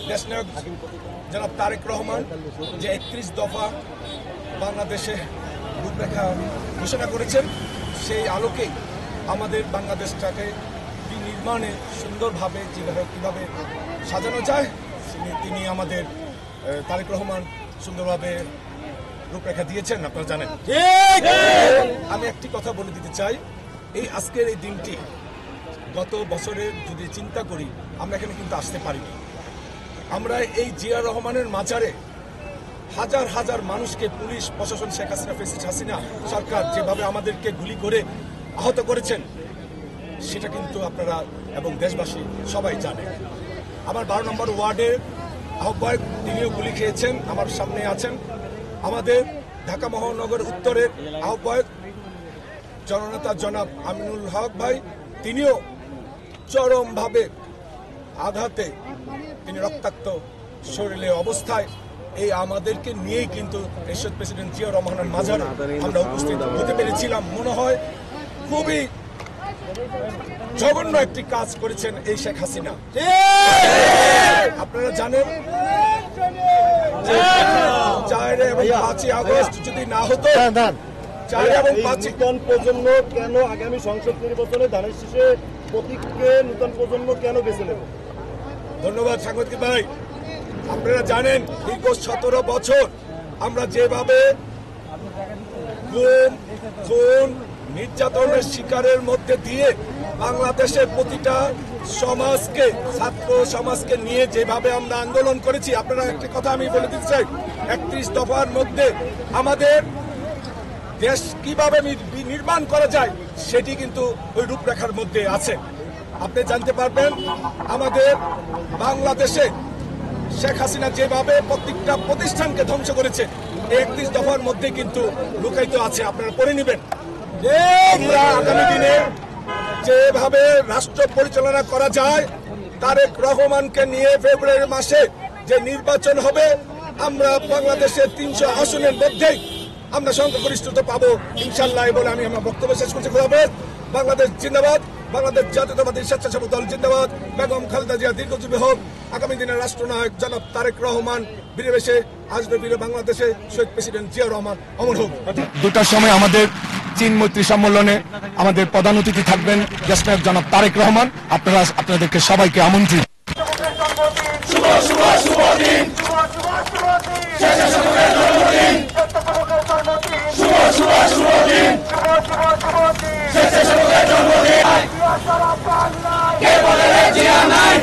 দেশনায়ক জনাব তারেক রহমান যে 31 দফা বাংলাদেশে রূপরেখা ঘোষণা করেছেন, সেই আলোকেই আমাদের বাংলাদেশটাকে বিনির্মাণে সুন্দরভাবে কীভাবে সাজানো যায় তিনি আমাদের তারেক রহমান সুন্দরভাবে রূপরেখা দিয়েছেন, আপনারা জানেন। আমি একটি কথা বলে দিতে চাই, এই আজকের এই দিনটি গত বছরের যদি চিন্তা করি আমরা এখানে কিন্তু আসতে পারিনি। আমরা এই জিয়া রহমানের মাজারে হাজার হাজার মানুষকে পুলিশ প্রশাসন, শেখ হাসিনা ফ্যাসিস্ট হাসিনা সরকার যেভাবে আমাদেরকে গুলি করে আহত করেছেন সেটা কিন্তু আপনারা এবং দেশবাসী সবাই জানে। আমার 12 নম্বর ওয়ার্ডের আহ্বায়ক তিনিও গুলি খেয়েছেন, আমার সামনে আছেন। আমাদের ঢাকা মহানগর উত্তরের আহ্বায়ক জননেতা জনাব আমিনুল হক ভাই, তিনিও চরমভাবে আঘাতে তিনি রক্তাক্ত শরীরে অবস্থায় এই আমাদেরকে নিয়েই কিন্তু এরশাদ প্রেসিডেন্ট জিয়া রহমানের মাজারে আমরা উপস্থিত হতে পেরেছিলাম। মনে হয় খুবই জঘন্য একটি কাজ করেছেন এই শেখ হাসিনা। আপনারা জানেন 4 এবং 5 আগস্ট যদি না হতো, 4 এবং 5 নূতন প্রজন্ম কেন আগামী সংসদ নির্বাচনে ধানের শীষে প্রতীককে নূতন প্রজন্ম কেন বেছে নেব? ধন্যবাদ সাংবাদিক ভাই। আপনারা জানেন দীর্ঘ 17 বছর আমরা যেভাবে গুম, খুন, নির্যাতনের শিকারের মধ্যে দিয়ে বাংলাদেশের প্রতিটা সমাজকে, ছাত্র সমাজকে নিয়ে যেভাবে আমরা আন্দোলন করেছি, আপনারা একটি কথা আমি বলে দিতে চাই, 31 দফার মধ্যে আমাদের দেশ কিভাবে নির্মাণ করা যায় সেটি কিন্তু ওই রূপরেখার মধ্যে আছে। আপনি জানতে পারবেন আমাদের বাংলাদেশে শেখ হাসিনা যেভাবে প্রত্যেকটা প্রতিষ্ঠানকে ধ্বংস করেছে 31 দফার মধ্যে কিন্তু লুকায়িত আছে, আপনারা পড়ে নেবেন। আমরা আগামী দিনে যেভাবে রাষ্ট্র পরিচালনা করা যায়, তারেক রহমানকে নিয়ে ফেব্রুয়ারি মাসে যে নির্বাচন হবে, আমরা বাংলাদেশের 300 আসনের মধ্যেই আমরা সংখ্যাগরিষ্ঠতা পাবো ইনশাল্লাহ বলে আমি আমার বক্তব্য শেষ করছি। বাংলাদেশ জিন্দাবাদ, বাংলাদেশ জাতীয়তাবাদী স্বেচ্ছাসেবক দল জিন্দাবাদ, বেগম খালেদা জিয়া দীর্ঘজীবী হোক, আগামী দিনের রাষ্ট্রনায়ক জনাব তারেক রহমান বীরে বেশে আসবে, বীরে বাংলাদেশে শহীদ প্রেসিডেন্ট জিয়া রহমান অমর হোক। 2টার সময় আমাদের চীন মৈত্রী সম্মেলনে আমাদের প্রধান অতিথি থাকবেন দেশনায়ক জনাব তারেক রহমান। আপনাদেরকে সবাইকে আমন্ত্রিত। কে বলে রে জিয়া নাই,